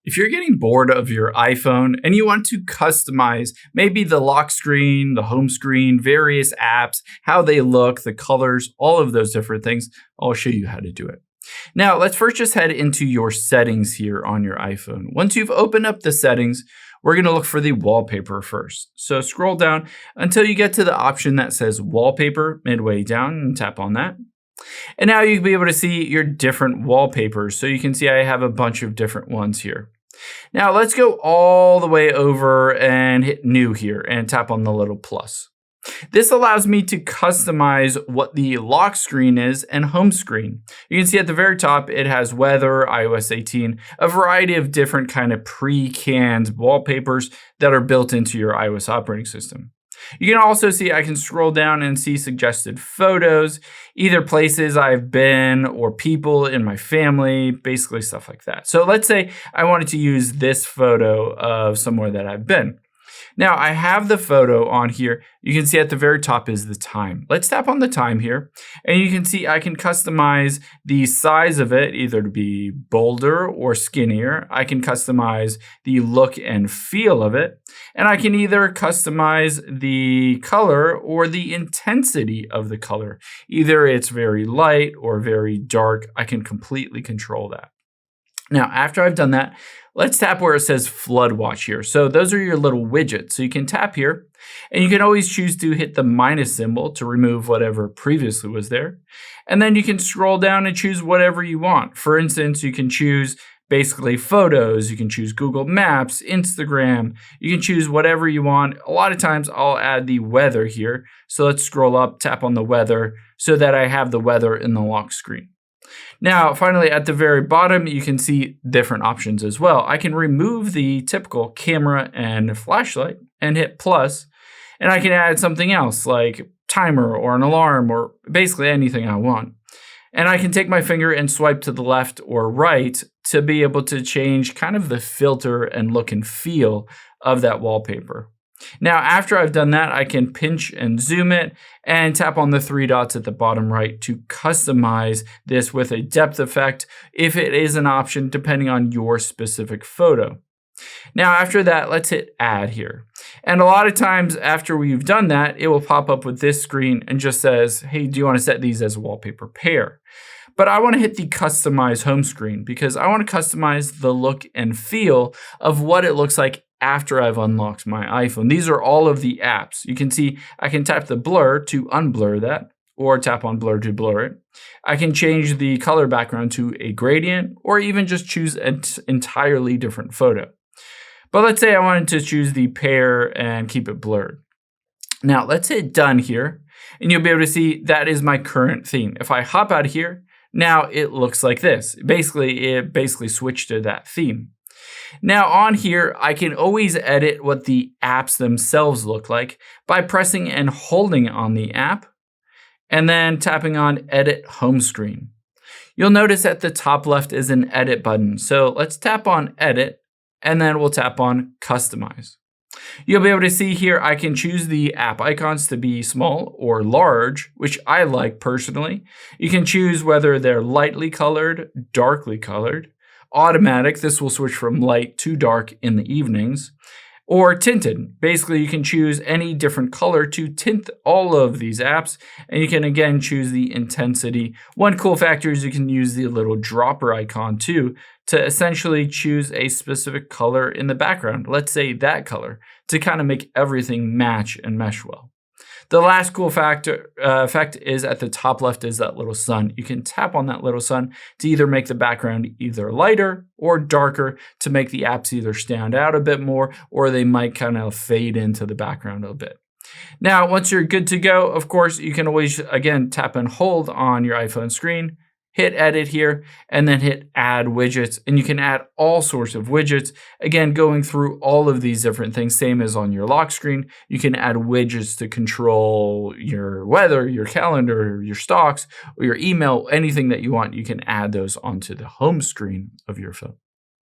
If you're getting bored of your iPhone and you want to customize maybe the lock screen, the home screen, various apps, how they look, the colors, all of those different things, I'll show you how to do it. Now, let's first just head into your settings here on your iPhone. Once you've opened up the settings, we're going to look for the wallpaper first. So scroll down until you get to the option that says wallpaper midway down and tap on that. And now you'll be able to see your different wallpapers. So you can see I have a bunch of different ones here. Now let's go all the way over and hit new here and tap on the little plus. This allows me to customize what the lock screen is and home screen. You can see at the very top, it has weather, iOS 18, a variety of different kind of pre-canned wallpapers that are built into your iOS operating system. You can also see I can scroll down and see suggested photos, either places I've been or people in my family, basically stuff like that. So let's say I wanted to use this photo of somewhere that I've been. Now I have the photo on here. You can see at the very top is the time. Let's tap on the time here and you can see I can customize the size of it either to be bolder or skinnier. I can customize the look and feel of it. And I can either customize the color or the intensity of the color. Either it's very light or very dark. I can completely control that. Now, after I've done that, let's tap where it says Flood Watch here. So those are your little widgets. So you can tap here and you can always choose to hit the minus symbol to remove whatever previously was there. And then you can scroll down and choose whatever you want. For instance, you can choose basically photos, you can choose Google Maps, Instagram, you can choose whatever you want. A lot of times I'll add the weather here. So let's scroll up, tap on the weather so that I have the weather in the lock screen. Now, finally, at the very bottom, you can see different options as well. I can remove the typical camera and flashlight and hit plus, and I can add something else like timer or an alarm or basically anything I want. And I can take my finger and swipe to the left or right to be able to change kind of the filter and look and feel of that wallpaper. Now, after I've done that, I can pinch and zoom it and tap on the three dots at the bottom right to customize this with a depth effect if it is an option depending on your specific photo. Now, after that, let's hit add here. And a lot of times after we've done that, it will pop up with this screen and just says, hey, do you want to set these as wallpaper pair? But I want to hit the customize home screen because I want to customize the look and feel of what it looks like after I've unlocked my iPhone. These are all of the apps. You can see I can tap the blur to unblur that or tap on blur to blur it. I can change the color background to a gradient or even just choose an entirely different photo. But let's say I wanted to choose the pair and keep it blurred. Now let's hit done here and you'll be able to see that is my current theme. If I hop out of here, now it looks like this. It switched to that theme. Now on here, I can always edit what the apps themselves look like by pressing and holding on the app and then tapping on Edit Home Screen. You'll notice at the top left is an Edit button. So let's tap on Edit and then we'll tap on Customize. You'll be able to see here I can choose the app icons to be small or large, which I like personally. You can choose whether they're lightly colored, darkly colored, automatic, this will switch from light to dark in the evenings, or tinted. Basically, you can choose any different color to tint all of these apps, and you can again choose the intensity. One cool factor is you can use the little dropper icon too to essentially choose a specific color in the background, let's say that color, to kind of make everything match and mesh well. The last cool effect is at the top left is that little sun. You can tap on that little sun to either make the background either lighter or darker to make the apps either stand out a bit more or they might kind of fade into the background a bit. Now, once you're good to go, of course, you can always, again, tap and hold on your iPhone screen, hit edit here, and then hit add widgets. And you can add all sorts of widgets. Again, going through all of these different things, same as on your lock screen, you can add widgets to control your weather, your calendar, your stocks, or your email, anything that you want, you can add those onto the home screen of your phone.